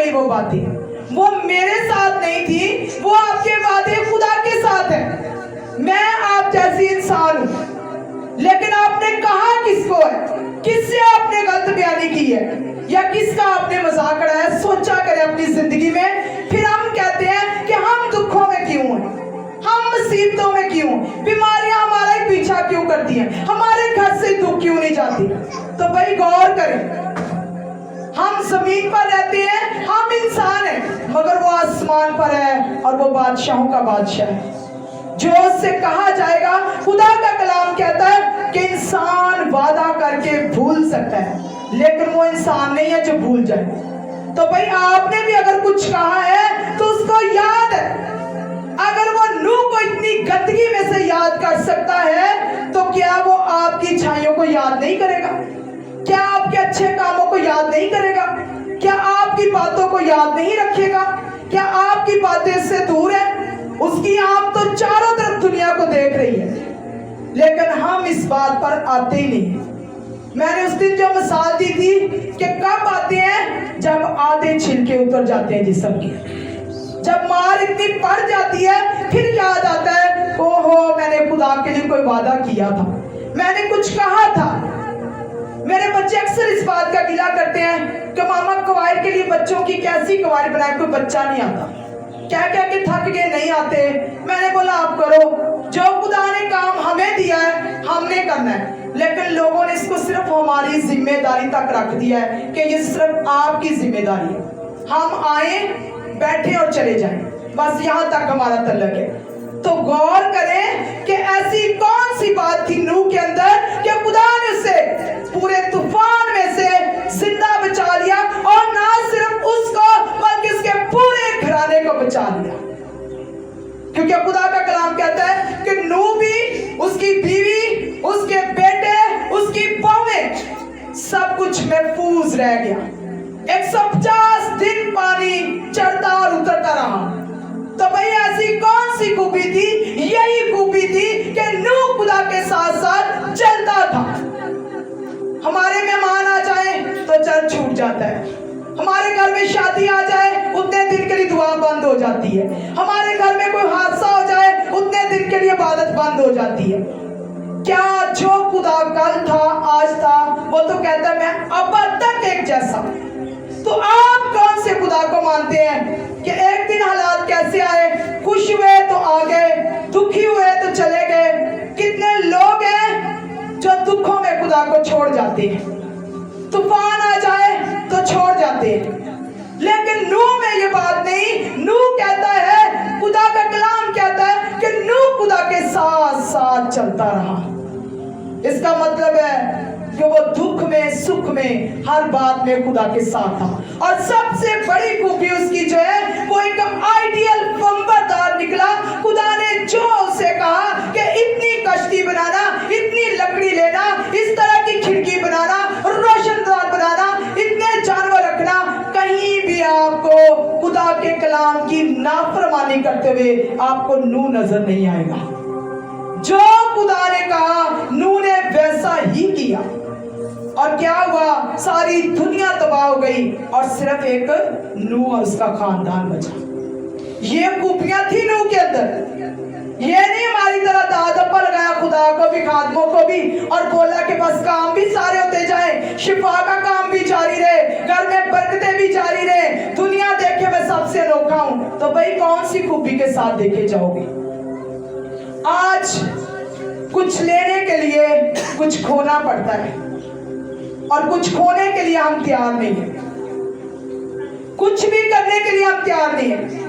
गई वो बातें, वो मेरे साथ नहीं थी, वो आपके वादे खुदा के साथ है। मैं आप जैसी इंसान हूं, लेकिन आपने कहा किसको है, किससे आपने गलत बयानी की है, या किसका आपने मजाक उड़ाया? सोचा करें अपनी जिंदगी में। फिर हम कहते हैं कि हम दुखों में क्यों हैं, हम मुसीबतों में क्यों, बीमारियां हमारा ही पीछा क्यों करती हैं, हमारे घर से दुख क्यों नहीं जाती? तो भाई गौर करें, हम जमीन पर रहते हैं, हम इंसान हैं, मगर वो आसमान पर है और वो बादशाहों का बादशाह है, जो उससे कहा जाएगा। खुदा का कलाम कहता है कि इंसान वादा करके भूल सकता है, लेकिन वो इंसान नहीं है जो भूल जाए। तो भाई आपने भी अगर कुछ कहा है तो उसको याद है। अगर वो नूह को इतनी गंदगी में से याद कर सकता है, तो क्या वो आपकी छाइयों को याद नहीं करेगा? क्या आपके अच्छे कामों को याद नहीं करेगा? क्या आपकी बातों को याद नहीं रखेगा? क्या आपकी बातें इससे दूर है? उसकी आंख तो चारों तरफ दुनिया को देख रही है, लेकिन हम इस बात पर आते ही नहीं। मैंने उस दिन जो मिसाल दी थी कि कब आते हैं, जब आधे छिलके उतर जाते हैं जिस्म के, जब मार इतनी पड़ जाती है, फिर याद आता है, ओहो मैंने खुदा के लिए कोई वादा किया था, मैंने कुछ कहा था। मेरे बच्चे अक्सर इस बात का गिला करते हैं कि मामा कवायद के लिए बच्चों की कैसी कवायद बनाए, कोई बच्चा नहीं आता, क्या क्या कि थक गए नहीं आते। मैंने बोला आप करो, जो खुदा ने काम हमें दिया है हमने करना है, लेकिन लोगों ने इसको सिर्फ हमारी जिम्मेदारी तक रख दिया है कि ये सिर्फ आपकी जिम्मेदारी है, हम आए बैठे और चले जाएं, बस यहाँ तक हमारा तल्लक है। तो गौर करें कि ऐसी कौन सी बात थी नूह के अंदर कि खुदा ने उसे पूरे तूफान में से जिंदा बचा लिया, और ना सिर्फ उसको बल्कि उसके पूरे घराने को बचा लिया। क्योंकि खुदा का कलाम कहता है कि नूह भी, उसकी बीवी, उसके बेटे, उसकी बहुएं, सब कुछ महफूज रह गया। 150 दिन पानी चढ़ता और उतरता रहा। तो भाई ऐसी कौन सी खूबी थी? यही खूबी थी कि नूह खुदा के साथ साथ चलता था। हमारे मेहमान आ जाए तो चर्च छूट जाता है, हमारे घर में शादी आ जाए उतने दिन के लिए दुआ बंद हो जाती है, हमारे घर में कोई हादसा हो जाए उतने दिन के लिए इबादत बंद हो जाती है। क्या जो खुदा कल था आज था, वो तो कहता है मैं अब तक एक जैसा। तो आप कौन से खुदा को मानते हैं कि एक दिन हालात कैसे आए, खुश हुए तो आ गए, दुखी हुए तो चले गए? कितने लोग हैं जो दुखों में खुदा को छोड़ जाते हैं, तूफान आ जाए तो छोड़ जाते हैं। लेकिन नूह में ये बात नहीं। नूह कहता है, खुदा का कलाम कहता है कि नूह खुदा के साथ साथ चलता रहा। इसका मतलब है कि वो दुख में सुख में हर बात में खुदा के साथ था। और सबसे बड़ी खूबी उसकी जो है, वो एक आइडियल फंबरदार निकला। खुदा ने जो उसे कहा कि इतनी कश्ती बनाना, इतनी लकड़ी लेना, इस तरह की खिड़की बनाना, रोशनदार बनाना, इतने जानवर रखना, कहीं भी आपको खुदा के कलाम की नाफरमानी करते हुए आपको नूह नजर नहीं आएगा। जो खुदा ने कहा नूह ने वैसा ही किया, और क्या हुआ? सारी दुनिया तबाह हो गई और सिर्फ एक नूह और उसका खानदान बचा। ये खूबियां थी नूह के अंदर। ये नहीं हमारी तरह दादम पर लगाया खुदा को भी, खादमों को भी, और बोला कि बस काम भी सारे होते जाए, शिफा का काम भी जारी रहे, घर में बरकतें भी जारी रहे, दुनिया देखे मैं सबसे अनोखा हूं। तो भाई कौन सी खूबी के साथ देखे जाओगे? आज कुछ लेने के लिए कुछ खोना पड़ता है, और कुछ खोने के लिए हम तैयार नहीं है। कुछ भी करने के लिए हम तैयार नहीं है,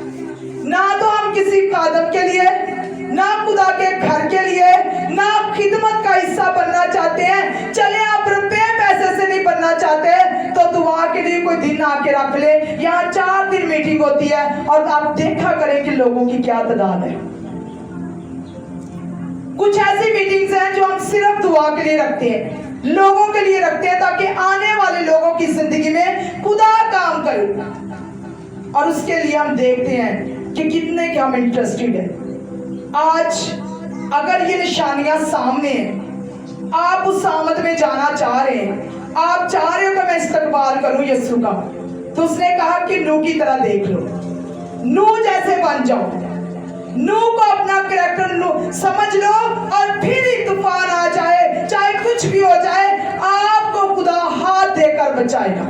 ना तो हम किसी खादम के लिए, ना खुदा के घर के लिए, ना खिदमत का हिस्सा बनना चाहते हैं। चले आप रुपए पैसे से नहीं बनना चाहते तो दुआ के लिए कोई दिन आके रख ले। यहाँ 4 दिन मीटिंग होती है और आप देखा करें कि लोगों की क्या तादाद है। कुछ ऐसी मीटिंग्स हैं जो हम सिर्फ दुआ के लिए रखते हैं, लोगों के लिए रखते हैं, ताकि आने वाले लोगों की जिंदगी में खुदा काम करे। और उसके लिए हम देखते हैं कि कितने के हम इंटरेस्टेड हैं। आज अगर ये निशानियां सामने हैं, आप उस आमद में जाना चाह रहे हैं, आप चाह रहे हो कि मैं इस्तकबाल करूं यीशु का, तो उसने कहा कि नूह की तरह देख लो, नूह जैसे बन जाओ, नूह को अपना कैरेक्टर नूह समझ लो, और फिर ही तूफान आ जाए, चाहे कुछ भी हो जाए, आपको खुदा हाथ देकर बचाएगा।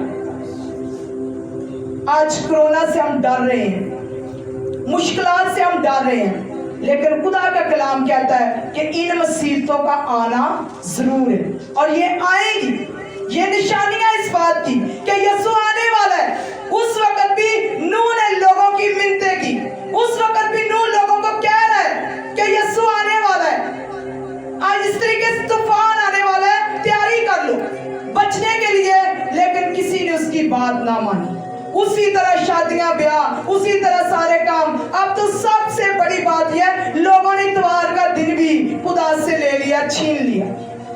आज कोरोना से हम डर रहे हैं, मुश्किलात से हम डर रहे हैं, लेकिन खुदा का कलाम कहता है कि इन मुसीबतों का आना जरूर है, और ये आएगी। ये निशानियां इस बात की कि यीशु आने वाला है। उस वक्त भी नूह ने लोगों की मिन्नतें की, उस वक्त भी नूह लोगों को कह रहा है कि यीशु आने वाला है। आज इस तरीके से तूफान आने वाला है, तैयारी कर लो बचने के लिए, लेकिन किसी ने उसकी बात ना मानी। उसी तरह शादियां, ब्याह, उसी तरह सारे काम। अब तो सबसे बड़ी बात यह, लोगों ने इतवार का दिन भी खुदा से ले लिया, छीन लिया,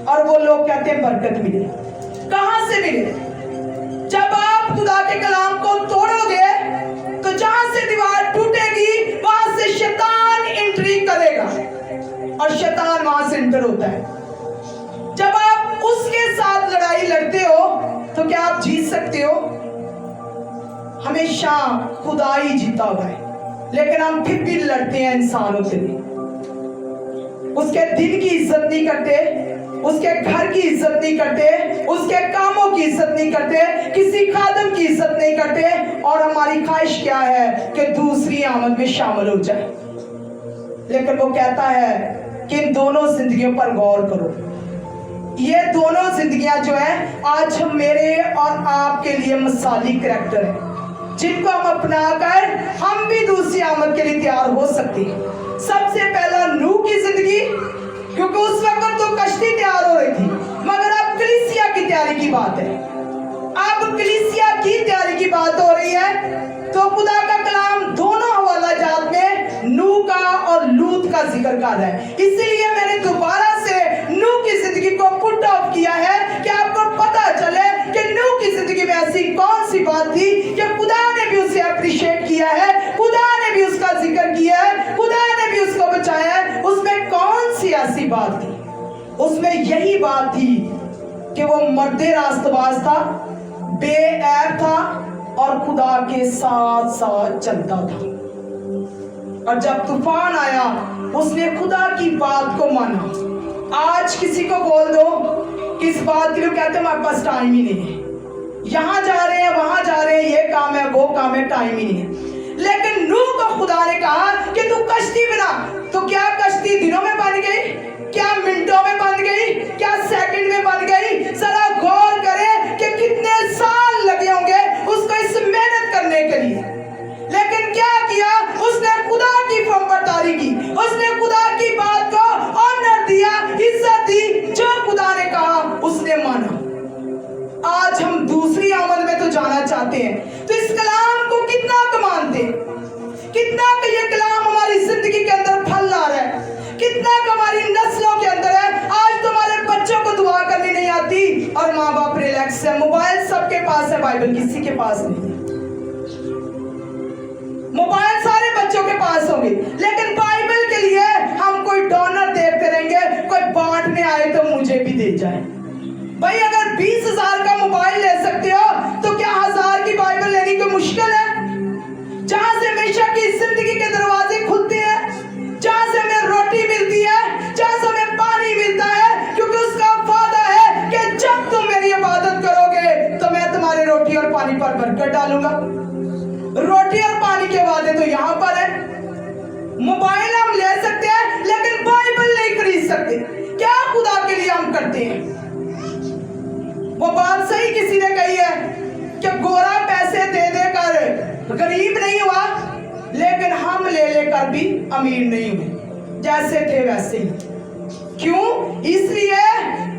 और वो लोग कहते हैं बरकत मिले। कहां से मिले? जब आप खुदा के कलाम को तोड़ोगे तो जहां से दीवार टूटेगी वहां से शैतान एंट्री करेगा, और शैतान वहां से एंटर होता है। जब आप उसके साथ लड़ाई लड़ते हो तो क्या आप जीत सकते हो? हमेशा खुदा ही जीता हुआ है, लेकिन हम फिर भी लड़ते हैं इंसानों से भी। उसके दिन की इज्जत नहीं करते, उसके घर की इज्जत नहीं करते, उसके कामों की इज्जत नहीं करते, किसी खादम की इज्जत नहीं करते, और हमारी ख्वाहिश क्या है कि दूसरी आमद में शामिल हो जाए। लेकिन वो कहता है कि इन दोनों जिंदगियों पर गौर करो। ये दोनों जिंदगियां जो है आज हम मेरे और आपके लिए मिसाली करैक्टर है, जिनको हम अपनाकर हम भी दूसरी आमद के लिए तैयार हो सकते हैं। सबसे पहला नूह की जिंदगी, क्योंकि उस वक्त तो कश्ती तैयार हो रही थी, मगर अब कलीसिया की तैयारी की बात है। अब कलीसिया की तैयारी की बात हो रही है, तो खुदा का कलाम दोनों हवाला जात में नूह का और लूत का जिक्र कर रहा है। इसीलिए मैंने दोबारा से नूह की जिंदगी को पुट ऑफ किया है कि आपको पता चले कि नूह की जिंदगी में ऐसी कौन सी बात थी कि खुदा ने भी उसे अप्रिशिएट किया है, खुदा ने भी उसका जिक्र किया है, खुदा ने भी उसको बचाया है। उसमें कौन सी ऐसी बात थी? उसमें यही बात थी कि वो मर्दे रास्तबाज था, बेऐब था, और खुदा के साथ साथ चलता था। और जब तूफान आया उसने खुदा की बात को माना। आज किसी को बोल दो किस बात के लिए, कहते हैं हमारे पास टाइम ही नहीं है, यहाँ जा रहे हैं वहां जा रहे हैं, ये काम है वो काम है, टाइम ही नहीं है। लेकिन नूह को खुदा ने कहा कि तू कश्ती बना, तो क्या कश्ती दिनों में बन गई? क्या मिनटों में बन गई? क्या सेकंड में बन गई? जरा गौर करें कि कितने साल लगे होंगे उसको इस मेहनत करने के लिए। लेकिन क्या किया उसने? खुदा की फर्माबरदारी की, उसने खुदा की बात को ऑनर दिया, इज्जत दी, जो खुदा ने कहा उसने माना। आज हम दूसरी आमद में तो जाना चाहते हैं, तो इस कलाम को कितना कमानते, कितना का ये कलाम हमारी जिंदगी के अंदर फल ला रहा है, कितना का हमारी नस्लों के अंदर है। आज तुम्हारे बच्चों को दुआ करनी नहीं आती और माँ बाप रिलैक्स है, मोबाइल सबके पास है, बाइबल किसी के पास नहीं है। मोबाइल सारे बच्चों के पास होगी, लेकिन बाइबल के लिए हम कोई डोनर देखते रहेंगे, कोई बांटने आए तो मुझे भी दे जाए। भाई अगर 20,000 का मोबाइल ले सकते हो तो क्या 1000 की बाइबल लेनी कोई मुश्किल है? जहां से हमेशा की जिंदगी के दरवाजे खुलते हैं, जहां से हमें रोटी मिलती है, जहां से हमें पानी मिलता है, क्योंकि उसका वादा है कि जब तुम मेरी इबादत करोगे तो मैं तुम्हारे रोटी और पानी पर बरकत डालूंगा। रोटी और पानी के वादे तो यहाँ पर है। मोबाइल हम ले सकते हैं लेकिन बाइबल नहीं खरीद सकते। क्या खुदा के लिए हम करते हैं? वो बात सही किसी ने कही है कि गोरा पैसे दे देकर गरीब नहीं हुआ, लेकिन हम ले लेकर भी अमीर नहीं हुए, जैसे थे वैसे ही। क्यों? इसलिए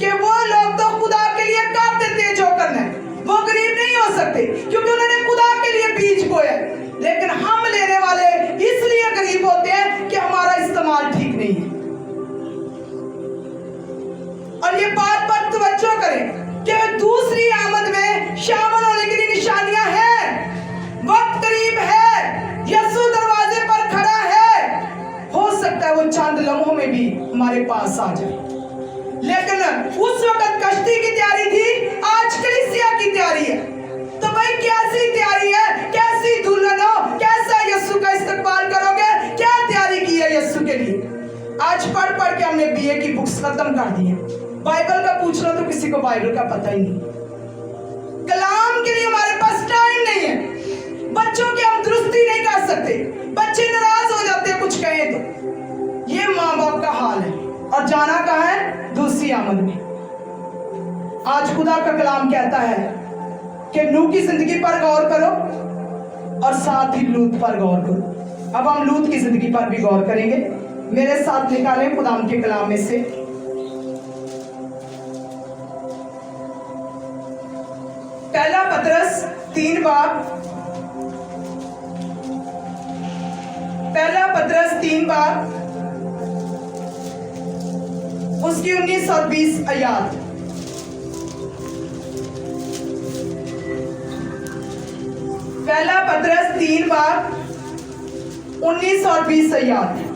कि वो लोग तो खुदा के लिए कर देते हैं जो करना है, वो गरीब नहीं हो सकते क्योंकि उन्होंने खुदा के लिए बीज बोया। लेकिन हम लेने वाले इसलिए गरीब होते हैं कि हमारा इस्तेमाल ठीक नहीं है। और ये बात पर तवज्जो करें कि दूसरी आमद में शामिल होने के लिए निशानियां हैं, वक्त करीब है, यीशु दरवाजे पर खड़ा है। हो सकता है वो चंद लम्हों में भी हमारे पास आ जाए। लेकिन उस वक्त कश्ती की तैयारी थी, आज कलीसिया की तैयारी है। तो भाई कैसी तैयारी खत्म कर दिए। बाइबल का पूछ लो तो किसी को बाइबल का पता ही नहीं। कलाम के लिए हमारे पास टाइम नहीं है। बच्चों की हम दुरुस्ती नहीं कर सकते, बच्चे नाराज हो जाते हैं कुछ कहें तो। ये माँ बाप का हाल है। और जाना कहाँ है? दूसरी आमद में। आज खुदा का कलाम कहता है कि नूह की जिंदगी पर गौर करो और साथ ही लूत पर गौर करो। अब हम लूत की जिंदगी पर भी गौर करेंगे। मेरे साथ निकालें खुदाम के कलाम में से पहला पतरस 3 बाब, पहला पतरस 3 बाब उसकी 19 और 20 आयत। पहला पतरस 3 बाब 19 और 20 आयत।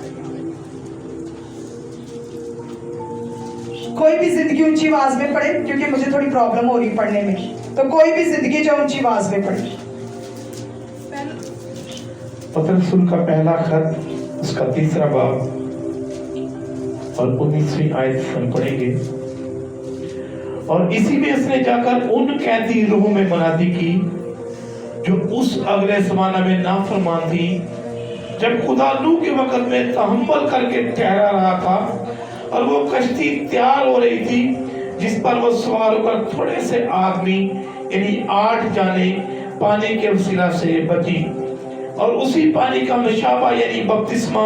कोई भी जिंदगी ऊंची आवाज में पढ़े, क्योंकि मुझे थोड़ी प्रॉब्लम हो रही पढ़ने में, तो कोई भी जिंदगी जो ऊंची आवाज में पढ़े। पतरस का पहला खत, उसका 3 बाब और 19वीं आयत हम पढ़ेंगे। और इसी में उसने जाकर उन कैदी रूहों में मुनादी की जो उस अगले जमाना में नाफरमान थी, जब खुदा नूह के वक्त में तहम्मुल करके ठहरा रहा था और वो कश्ती तैयार हो रही थी जिस पर वो सवार होकर थोड़े से आदमी यानी 8 जाने पानी के वसीला से बची। और उसी पानी का नशाबा यानी बपतिस्मा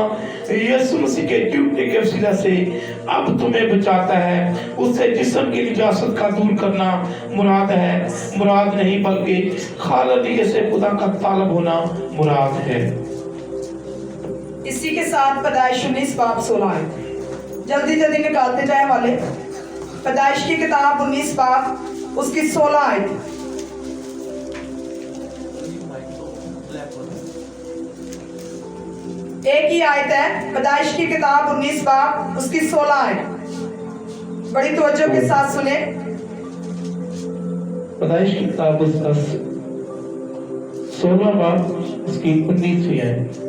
यीशु मसीह के टूटने के वसीला से अब तुम्हें बचाता है। उससे जिस्म की निजासत का दूर करना मुराद है, मुराद नहीं बल्कि खालिदी से खुदा का तालब होना मुराद है। इसी के साथ पैदाइश 19 बाब 16 है। जल्दी जल्दी निकालते जाए वाले। पैदाइश की किताब 19 बाब उसकी 16 आयत। एक ही आयत है। पैदाइश की किताब 19 बाब उसकी 16 आयत। बड़ी तवज्जो के साथ सुने। पैदाइश की किताब उसका 16 बाब उसकी 19वीं आयत,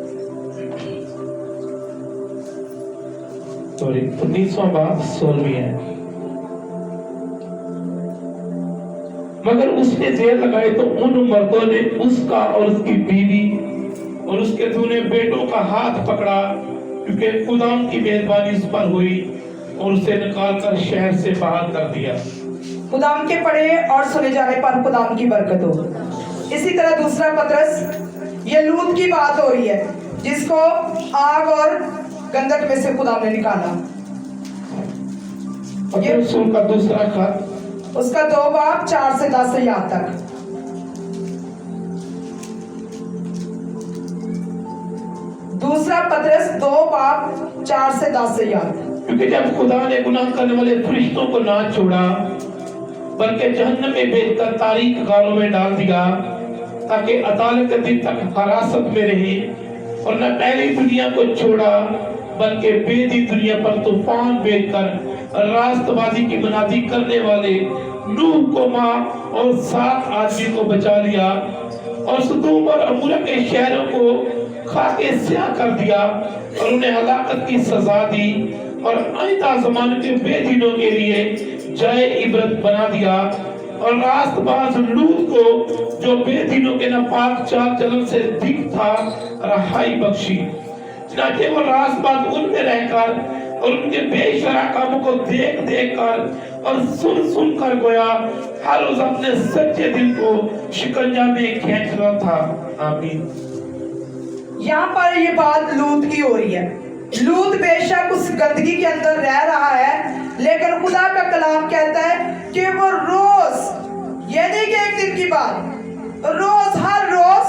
सॉरी 19वां बाब 16वीं आयत। मगर उसने देर लगाई तो उन मर्दों ने उसका और उसकी बीवी और उसके दूने बेटों का हाथ पकड़ा, क्योंकि खुदाम की मेहरबानी उस पर हुई, और उसे निकाल कर शहर से बाहर कर दिया। खुदाम के पढ़े और सुने जाने पर खुदाम की बरकत हो। इसी तरह दूसरा पतरस, ये लूत की बात हो रही है जिसको आग और गंधक में से खुदाम ने निकाला। पतरस का दूसरा खत, उसका 2 बाब 4 से 10 आयत तक। दूसरा पतरस 2 बाब 4 से 10 आयत। क्योंकि जब खुदा ने गुनाह करने वाले फरिश्तों को ना छोड़ा बल्कि जहन्नम में भेजकर तारीक गारों में डाल दिया, ताकि अदालत के दिन तक हिरासत में रहे, और न पहली दुनिया को छोड़ा बल्कि बेदी दुनिया पर तूफान भेजकर रास्तबाजी की मुनादी करने वाले नूह को माँ और 7 आदमी को बचा लिया, और सदोम और अमूरा के शहरों को खाके स्याह कर दिया और उन्हें हलाकत की सजा दी, और आइंदा ज़माने के बेदीनों के लिए जाए इबरत बना दिया। और रास्तबाज लूत को, जो बेदीनों के नापाक चाल चलन से दिख था, रहाई बख्शी। चनाचे वो रास्तबाज उनमें रहकर और उनके बेशरा कामों को देख देख कर और सुन सुन कर गोया हर रोज अपने सच्चे दिल को शिकंजा में खींच रहा था। आमीन। यहाँ पर ये बात लूत की हो रही है। लूत बेशक उस गंदगी के अंदर रह रहा है, लेकिन खुदा का कलाम कहता है कि वो रोज, ये नहीं कि एक दिन की बात, रोज हर रोज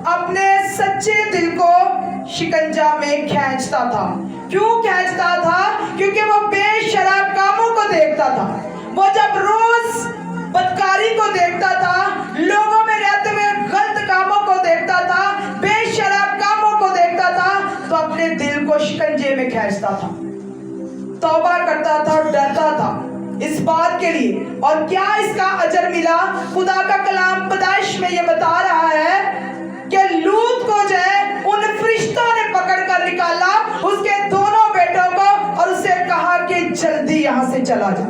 अपने सच्चे दिल को शिकंजा में खींचता था। क्यों खींचता था? क्योंकि वो बेशरा कामों को देखता था। वो जब रोज बदकारी को देखता था, लोगों में रहते हुए गलत कामों को देखता था, बेशरा कामों को देखता था, तो अपने दिल को शिकंजे में खींचता था, तौबा करता था और डरता था इस बात के लिए। और क्या इसका अजर मिला? खुदा का कलाम पैदाइश में ये बता रहा है कि लूत को जो है उन फरिश्तों ने पकड़ कर निकाला, उसके दोनों बेटों को, और उसे कहा कि जल्दी चला जा,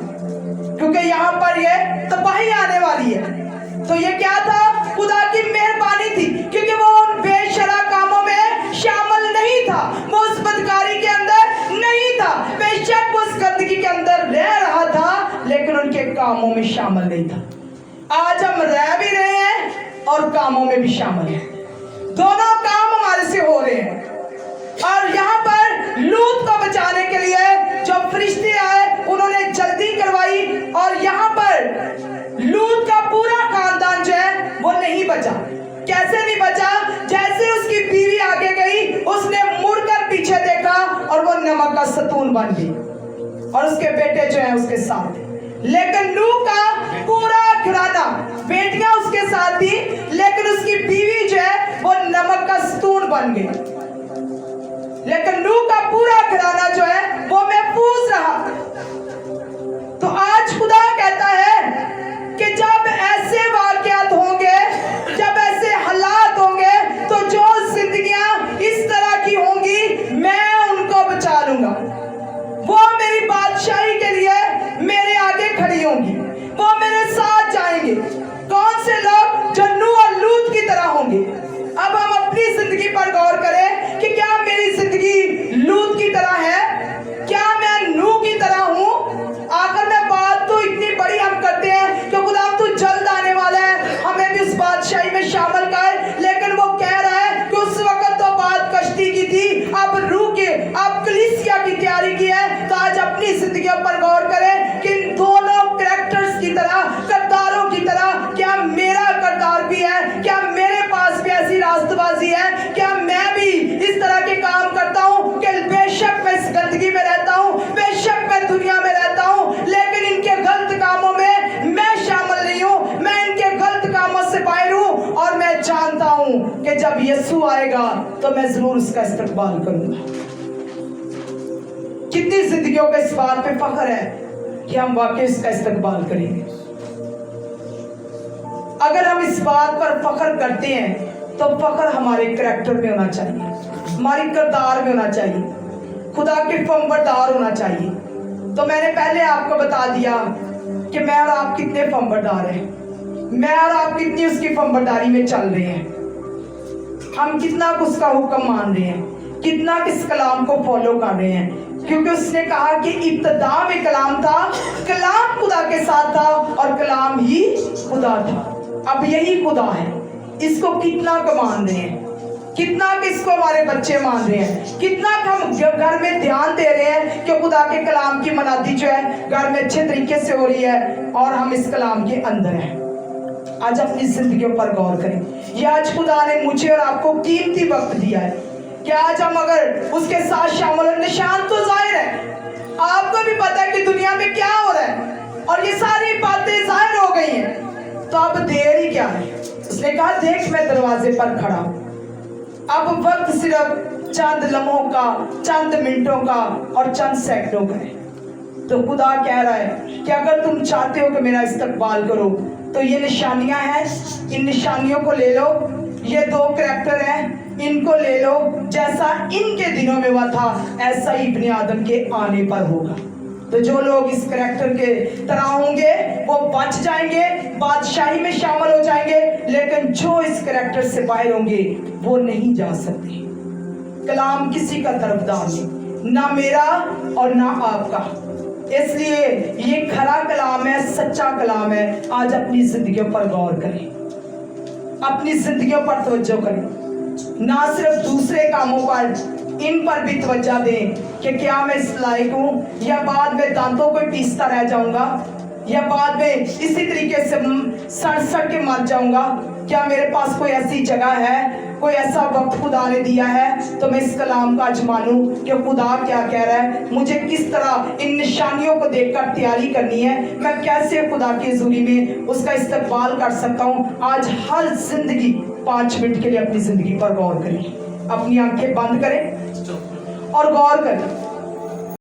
क्योंकि यहाँ पर ये तबाही आने वाली है। तो ये क्या था? खुदा की मेहरबानी थी, क्योंकि वो उन बेशरा कामों में शामिल नहीं था, वो उस बदकारी के अंदर नहीं था। बेशक वो उस गंदगी के अंदर रह रहा था, लेकिन उनके कामों में शामिल नहीं था। आज हम रह भी रहे हैं और कामों में भी शामिल हैं, दोनों काम हमारे से हो रहे हैं। और यहाँ पर लूत को बचाने के लिए जो फरिश्ते आए, उन्होंने जल्दी करवाई, और यहाँ पर लूत का पूरा खानदान जो है वो नहीं बचा। कैसे नहीं बचा? जैसे उसकी बीवी आगे गई, उसने मुड़कर पीछे देखा और वो नमक का सतून बन गई, और उसके बेटे जो है उसके साथ। लेकिन नूह का पूरा घराना, बेटियां उसके साथ थी, लेकिन उसकी बीवी जो है वो नमक का सतून बन गई। लेकिन नूह का पूरा घराना जो है वो महफूज रहा। तो आज खुदा कहता है कि जब ऐसे वाकयात होंगे, जब ऐसे हालात होंगे, तो जो जिंदगियां इस तरह की होंगी, मैं उनको बचा लूंगा। वो मेरी बादशाही के लिए मेरे आगे खड़ी होंगी, वो मेरे साथ जाएंगे। कौन से लोग? जो नूह और लूत की तरह होंगे। अब हम अपनी जिंदगी पर गौर करें कि क्या मेरी जिंदगी लूत की तरह है? क्या मैं नूह की तरह हूँ? आखिर में बात तो इतनी बड़ी हम करते हैं कि खुदा तू जल्द आने वाला है, हमें भी उस बादशाही में शामिल कर। लेकिन वो कह रहा है कि उस वक्त तो बात कश्ती की थी, अब रूह के, अब कलीसिया की तैयारी की है। तो आज अपनी जिंदगी पर गौर करें कि इन दोनों कैरेक्टर्स की तरह, किरदारों की तरह, क्या मेरा किरदार भी है? क्या मेरे पास भी ऐसी रास्तबाजी है? क्या मैं भी इस तरह के काम करता हूँ कि बेशक मैं इस गंदगी में रहता हूँ, बेशक मैं दुनिया में रहता हूँ, लेकिन इनके गलत कामों में मैं शामिल नहीं हूँ, मैं इनके गलत कामों से बाहर हूँ, और मैं जानता हूँ कि जब यीशु आएगा तो मैं जरूर उसका इस्तकबाल करूंगा। कितनी जिंदगियों का इस बात पे फख्र है कि हम वाकई इसका इस्तकबाल करेंगे। अगर हम इस बात पर फख्र करते हैं तो फख्र हमारे करैक्टर में होना चाहिए, हमारी किरदार में होना चाहिए, खुदा के फर्माबरदार होना चाहिए। तो मैंने पहले आपको बता दिया कि मैं और आप कितने फर्माबरदार हैं, मैं और आप कितनी उसकी फर्माबरदारी में चल रहे हैं, हम कितना उसका हुक्म मान रहे हैं, कितना किस कलाम को फॉलो कर रहे हैं। क्योंकि उसने कहा कि इब्तिदा में कलाम था, कलाम खुदा के साथ था, और कलाम ही खुदा था। अब यही खुदा है, इसको कितना को मान रहे हैं, कितना किसको हमारे बच्चे मान रहे हैं, कितना हम घर में ध्यान दे रहे हैं कि खुदा के कलाम की मनादी जो है घर में अच्छे तरीके से हो रही है, और हम इस कलाम के अंदर हैं। आज अपनी जिंदगियों पर गौर करें। ये आज खुदा ने मुझे और आपको कीमती वक्त दिया है कि आज हम अगर उसके साथ शामिल हो, निशान तो जाहिर है, आपको भी पता है कि दुनिया में क्या हो रहा है, और ये सारी बातें जाहिर हो गई हैं। तो अब देर ही क्या है? उसने कहा देख मैं दरवाजे पर खड़ा हूं। अब वक्त सिर्फ चंद लम्हों का, चंद मिनटों का और चंद सेकंडों का है। तो खुदा कह रहा है कि अगर तुम चाहते हो कि मेरा इस्तकबाल करो, तो ये निशानियां हैं, इन निशानियों को ले लो। ये दो करैक्टर हैं, इनको ले लो। जैसा इनके दिनों में हुआ था, ऐसा ही इब्ने आदम के आने पर होगा। तो जो लोग इस करैक्टर के तरह होंगे वो बच जाएंगे, बादशाही में शामिल हो जाएंगे, लेकिन जो इस करैक्टर से बाहर होंगे वो नहीं जा सकते। कलाम किसी का तरफदार नहीं, ना मेरा और ना आपका। इसलिए ये खरा कलाम है, सच्चा कलाम है। आज अपनी जिंदगियों पर गौर करें, अपनी जिंदगियों पर तवज्जो करें, ना सिर्फ दूसरे कामों पर, इन पर भी तवज्जो दें कि क्या मैं इस लायक हूँ, या बाद में दांतों को पीसता रह जाऊंगा, या बाद में इसी तरीके से सड़ के मर जाऊंगा। क्या मेरे पास कोई ऐसी जगह है, कोई ऐसा वक्त खुदा ने दिया है, तो मैं इस कलाम का आज मानूं कि खुदा क्या कह रहा है, मुझे किस तरह इन निशानियों को देखकर तैयारी करनी है, मैं कैसे खुदा की हुजूरी में उसका इस्तकबाल कर सकता हूँ। आज हर जिंदगी 5 मिनट के लिए अपनी जिंदगी पर गौर करें, अपनी आंखें बंद करें और गौर करें।